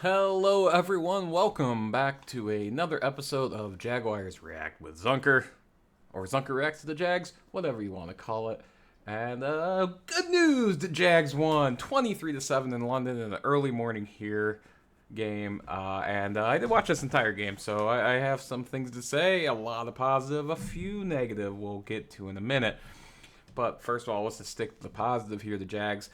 Hello, everyone. Welcome back to another episode of Jaguars React with Zunker, or Zunker Reacts to the Jags, whatever you want to call it. And good news: the Jags won 23-7 in London in the early morning here game. And I did watch this entire game, so I have some things to say. A lot of positive, a few negative. We'll get to in a minute. But first of all, let's just stick to the positive here. The Jags.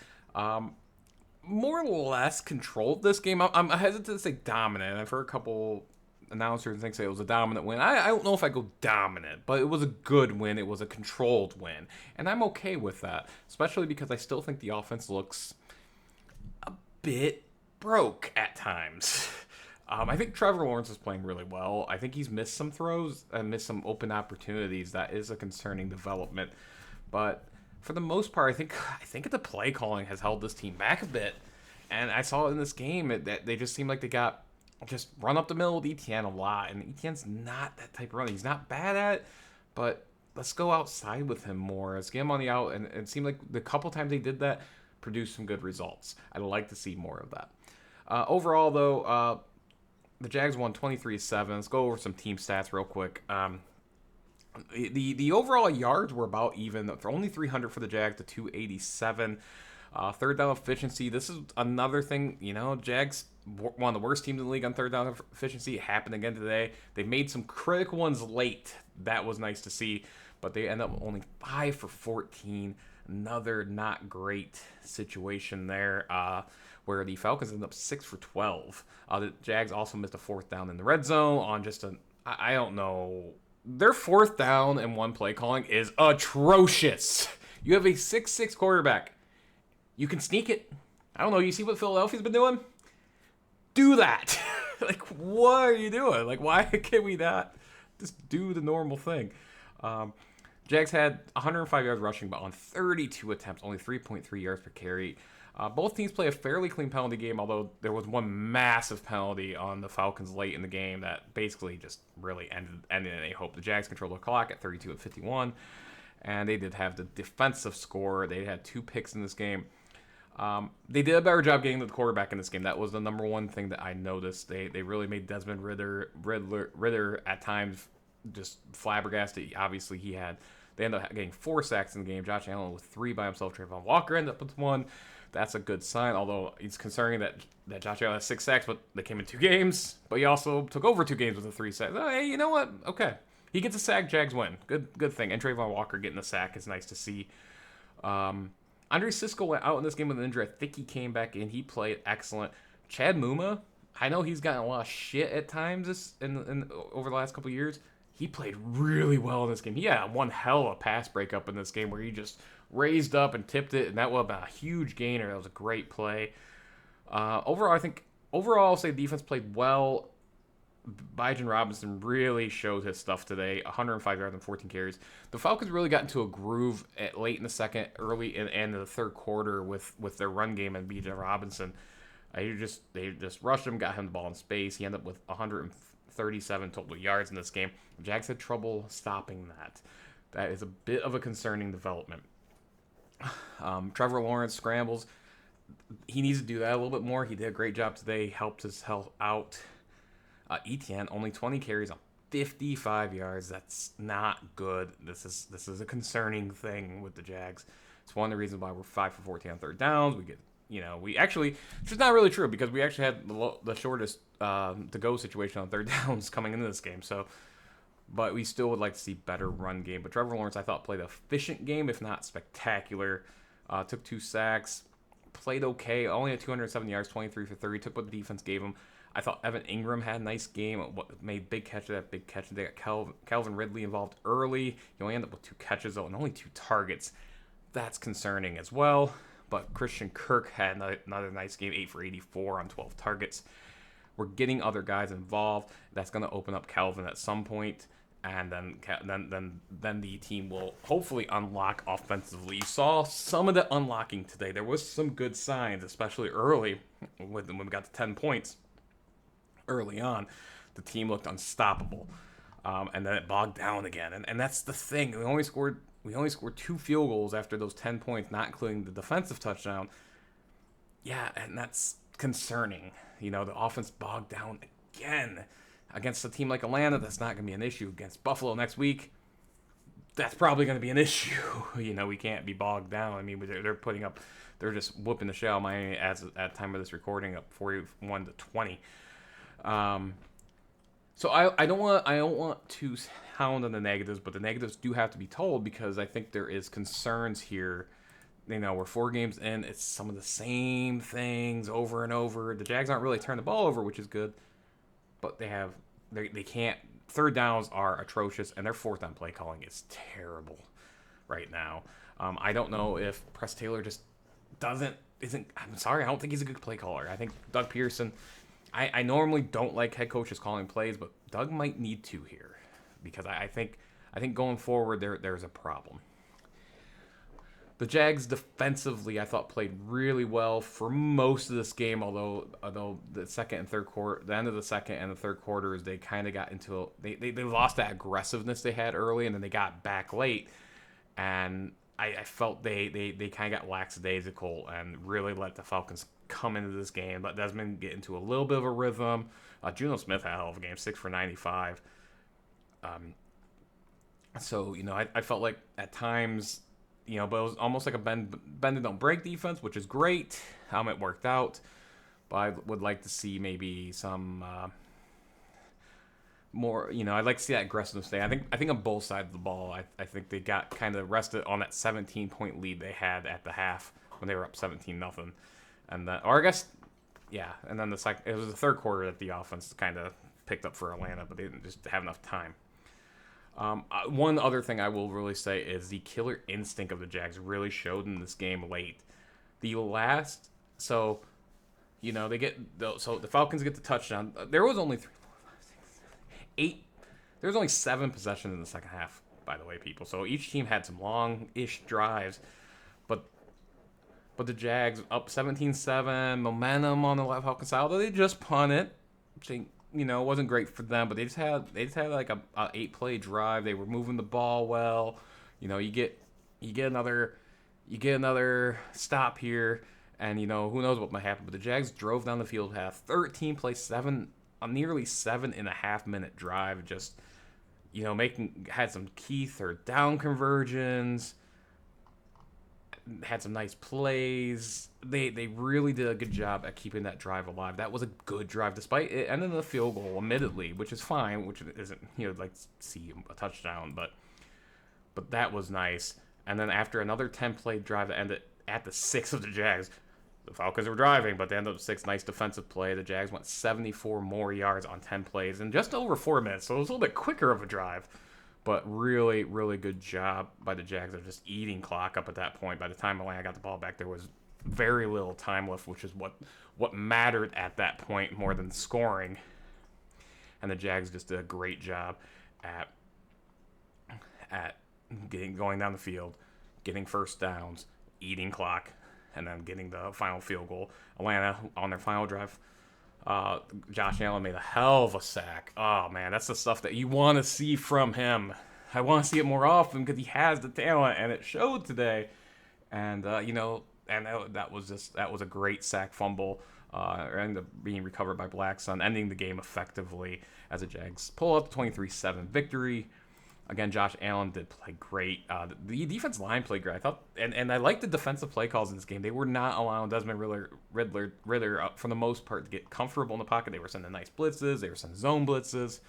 More or less controlled this game. I'm hesitant to say dominant. I've heard a couple announcers and things say it was a dominant win. I don't know if I go dominant, but it was a good win. It was a controlled win. And I'm okay with that, especially because I still think the offense looks a bit broke at times. I think Trevor Lawrence is playing really well. I think he's missed some throws and missed some open opportunities. That is a concerning development. But for the most part, I think the play calling has held this team back a bit, and I saw it in this game that they just seemed like they got just run up the middle with Etienne a lot, and Etienne's not that type of running. He's not bad at it, but let's go outside with him more. Let's get him on the out, and it seemed like the couple times they did that produced some good results. I'd like to see more of that. Overall, though, the Jags won 23-7. Let's go over some team stats real quick. The overall yards were about even. For only 300 for the Jags to 287. Third down efficiency. This is another thing. Jags, one of the worst teams in the league on third down efficiency. It happened again today. They made some critical ones late. That was nice to see. But they end up only 5 for 14. Another not great situation there. Where the Falcons ended up 6 for 12. The Jags also missed a fourth down in the red zone on just I don't know. Their fourth down and one play calling is atrocious. You have a 6'6 quarterback. You can sneak it. I don't know. You see what Philadelphia's been doing? Do that. What are you doing? Why can we not just do the normal thing? Jags had 105 yards rushing, but on 32 attempts, only 3.3 yards per carry. Both teams play a fairly clean penalty game, although there was one massive penalty on the Falcons late in the game that basically just really ended any hope. The Jags controlled the clock at 32 and 51, and they did have the defensive score. They had 2 picks in this game. They did a better job getting to the quarterback in this game. That was the number one thing that I noticed. They really made Desmond Ridder at times just flabbergasted. Obviously, they ended up getting 4 sacks in the game. Josh Allen with 3 by himself. Trayvon Walker ended up with 1. That's a good sign, although it's concerning that Josh Allen has 6 sacks, but they came in 2 games. But he also took over 2 games with a 3 sacks. Oh, hey, you know what? Okay. He gets a sack, Jags win. Good thing. And Trayvon Walker getting a sack is nice to see. Andre Sisco went out in this game with an injury. I think he came back in. He played excellent. Chad Muma, I know he's gotten a lot of shit at times over the last couple of years. He played really well in this game. He had one hell of a pass breakup in this game where he just raised up and tipped it, and that was a huge gainer. That was a great play. Overall, I'll say the defense played well. Bijan Robinson really showed his stuff today. 105 yards and 14 carries. The Falcons really got into a groove late in the second, early in the third quarter with their run game and Bijan Robinson. They just rushed him, got him the ball in space. He ended up with 137 total yards in this game. The Jags had trouble stopping that. That is a bit of a concerning development. Trevor Lawrence scrambles. He needs to do that a little bit more. He did a great job today. Helped his health out. Etienne only 20 carries on 55 yards. That's not good. This is a concerning thing with the Jags. It's one of the reasons why we're 5 for 14 on third downs. Which is not really true because we actually had the shortest to go situation on third downs coming into this game. But we still would like to see better run game. But Trevor Lawrence, I thought, played an efficient game, if not spectacular. Took 2 sacks, played okay. Only had 207 yards, 23 for 30. Took what the defense gave him. I thought Evan Ingram had a nice game. Made big catch of that big catch. They got Calvin Ridley involved early. He only ended up with 2 catches, though, and only 2 targets. That's concerning as well. But Christian Kirk had another nice game, 8 for 84 on 12 targets. We're getting other guys involved. That's going to open up Calvin at some point, and then the team will hopefully unlock offensively. You saw some of the unlocking today. There was some good signs, especially early when we got to 10 points. Early on, the team looked unstoppable, and then it bogged down again. And that's the thing. We only scored 2 field goals after those 10 points, not including the defensive touchdown. Yeah, and that's concerning. You know, the offense bogged down again against a team like Atlanta. That's not going to be an issue. Against Buffalo next week, that's probably going to be an issue. You know, we can't be bogged down. I mean, they're putting up, they're just whooping the shit out of Miami at time of this recording, up 41-20. So I don't want to hound on the negatives, but the negatives do have to be told because I think there is concerns here. You know, we're 4 games in. It's some of the same things over and over. The Jags aren't really turning the ball over, which is good, but they can't. Third downs are atrocious, and their fourth down play calling is terrible right now. I don't know if Press Taylor just isn't. I'm sorry, I don't think he's a good play caller. I think Doug Pearson. I normally don't like head coaches calling plays, but Doug might need to here because I think going forward there's a problem. The Jags defensively, I thought, played really well for most of this game. Although the second and third quarter, the end of the second and the third quarters, they kind of got into they lost that aggressiveness they had early, and then they got back late, and I felt they kind of got lackadaisical and really let the Falcons come into this game. Let Desmond get into a little bit of a rhythm. Juno Smith had a hell of a game, 6 for 95. So you know, I felt like at times. You know, but it was almost like a bend and don't break defense, which is great. It worked out, but I would like to see maybe some more. You know, I'd like to see that aggressiveness stay. I think on both sides of the ball, I think they got kind of rested on that 17-point lead they had at the half when they were up 17-0, and or I guess yeah, and then it was the third quarter that the offense kind of picked up for Atlanta, but they didn't just have enough time. One other thing I will really say is the killer instinct of the Jags really showed in this game late. So the Falcons get the touchdown. There was only 3, 4, 5, 6, 7, 8. There was only 7 possessions in the second half, by the way, people. So each team had some long-ish drives, but the Jags up 17-7, momentum on the Falcon side. Although they just punted, you know, it wasn't great for them, but they just had like a 8-play drive. They were moving the ball well. You know, you get another stop here, and you know who knows what might happen. But the Jags drove down the field, had a 13-play, nearly 7.5-minute drive. Just you know, had some key third down conversions. Had some nice plays. They really did a good job at keeping that drive alive. That was a good drive, despite it ending in a field goal, admittedly, which is fine, which isn't, you know, like see a touchdown, but that was nice. And then after another 10-play drive that ended at the 6 of the Jags, the Falcons were driving, but they ended up 6. Nice defensive play. The Jags went 74 more yards on 10 plays in just over 4 minutes, so it was a little bit quicker of a drive. But really, really good job by the Jags of just eating clock up at that point. By the time Atlanta got the ball back, there was very little time left, which is what mattered at that point more than scoring. And the Jags just did a great job at going down the field, getting first downs, eating clock, and then getting the final field goal. Atlanta, on their final drive, Josh Allen made a hell of a sack. Oh, man, that's the stuff that you want to see from him. I want to see it more often because he has the talent, and it showed today. And, you know, and that was a great sack fumble. Ended up being recovered by Blackson, ending the game effectively as the Jags pull up the 23-7 victory. Again, Josh Allen did play great. The defense line played great. I thought, and I liked the defensive play calls in this game. They were not allowing Desmond Ridder for the most part to get comfortable in the pocket. They were sending nice blitzes. They were sending zone blitzes.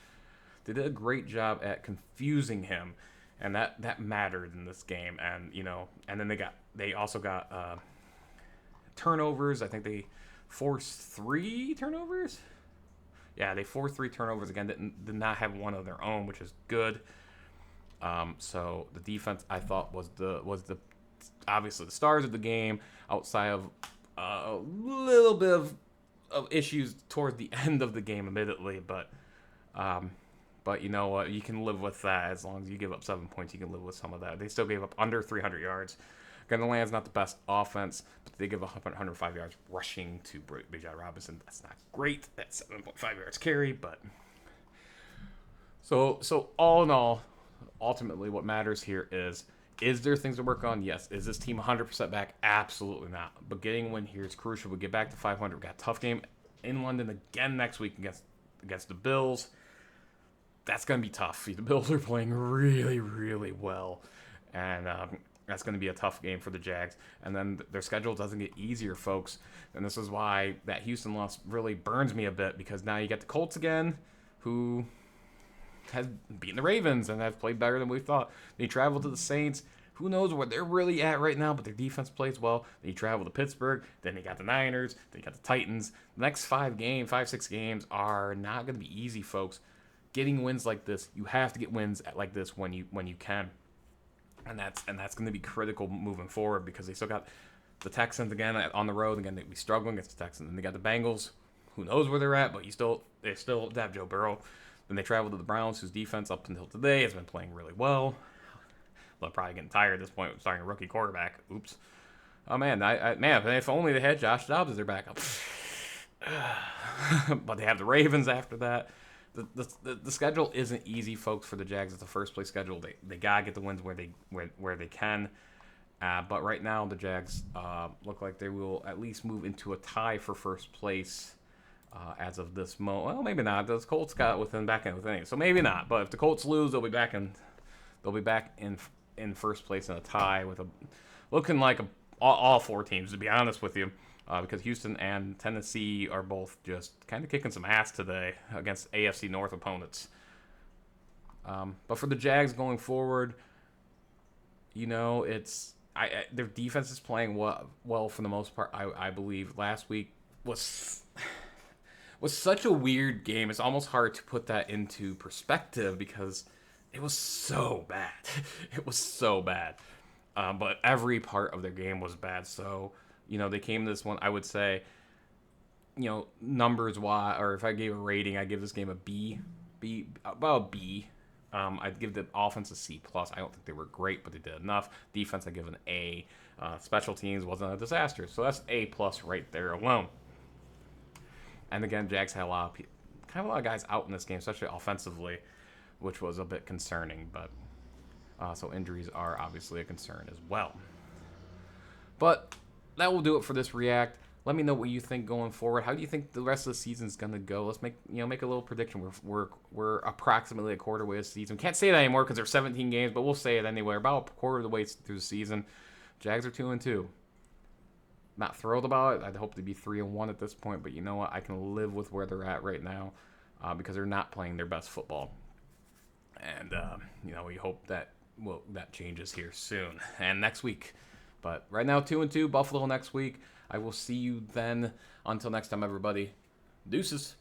They did a great job at confusing him, and that mattered in this game. And you know, and then they also got turnovers. I think they forced 3 turnovers. Yeah, they forced 3 turnovers again. Did not have one of their own, which is good. So the defense, I thought, was the obviously the stars of the game, outside of a little bit of issues towards the end of the game, admittedly. But you know what, you can live with that as long as you give up 7 points. You can live with some of that. They still gave up under 300 yards. Again, the Land's not the best offense, but they give 105 yards rushing to Bijan Robinson. That's not great. That's 7.5 yards carry, but so all in all. Ultimately, what matters here is Is there things to work on? Yes. Is this team 100% back? Absolutely not. But getting a win here is crucial. We get back to 500. We got a tough game in London again next week against the Bills. That's going to be tough. The Bills are playing really, really well. And that's going to be a tough game for the Jags. And then their schedule doesn't get easier, folks. And this is why that Houston loss really burns me a bit, because now you get the Colts again, who has beaten the Ravens and have played better than we thought. They travel to the Saints. Who knows where they're really at right now, but their defense plays well. They travel to Pittsburgh. Then they got the Niners. They got the Titans. The next 6 games are not going to be easy, folks. Getting wins like this, you have to get wins like this when you can. And that's going to be critical moving forward, because they still got the Texans again on the road. Again, they'll be struggling against the Texans. And they got the Bengals. Who knows where they're at, but they still have Joe Burrow. Then they travel to the Browns, whose defense up until today has been playing really well. They're probably getting tired at this point with starting a rookie quarterback. Oops. Oh, man. Man, if only they had Josh Dobbs as their backup. But they have the Ravens after that. The schedule isn't easy, folks, for the Jags. It's a first-place schedule. They got to get the wins where they can. But right now, the Jags look like they will at least move into a tie for first place as of this moment. Well, maybe not. The Colts got back in with anything, so maybe not. But if the Colts lose, they'll be back in first place in a tie with looking like all four teams, to be honest with you, because Houston and Tennessee are both just kind of kicking some ass today against AFC North opponents. But for the Jags going forward, their defense is playing well for the most part. I believe last week was such a weird game. It's almost hard to put that into perspective because it was so bad. It was so bad. But every part of their game was bad. So, they came to this one, I would say, numbers-wise, or if I gave a rating, I'd give this game a B. About a B. I'd give the offense a C+. I don't think they were great, but they did enough. Defense, I'd give an A. Special teams wasn't a disaster. So that's A+ right there alone. And again, Jags had a lot of guys out in this game, especially offensively, which was a bit concerning. But so injuries are obviously a concern as well. But that will do it for this react. Let me know what you think going forward. How do you think the rest of the season is gonna go? Let's make a little prediction. We're approximately a quarter way of the season. Can't say that anymore because there's 17 games, but we'll say it anyway. About a quarter of the way through the season. Jags are 2-2. Not thrilled about it. I'd hope to be 3-1 at this point, but you know what? I can live with where they're at right now because they're not playing their best football. And we hope that changes here soon and next week. But right now, 2-2. Buffalo next week. I will see you then. Until next time, everybody. Deuces.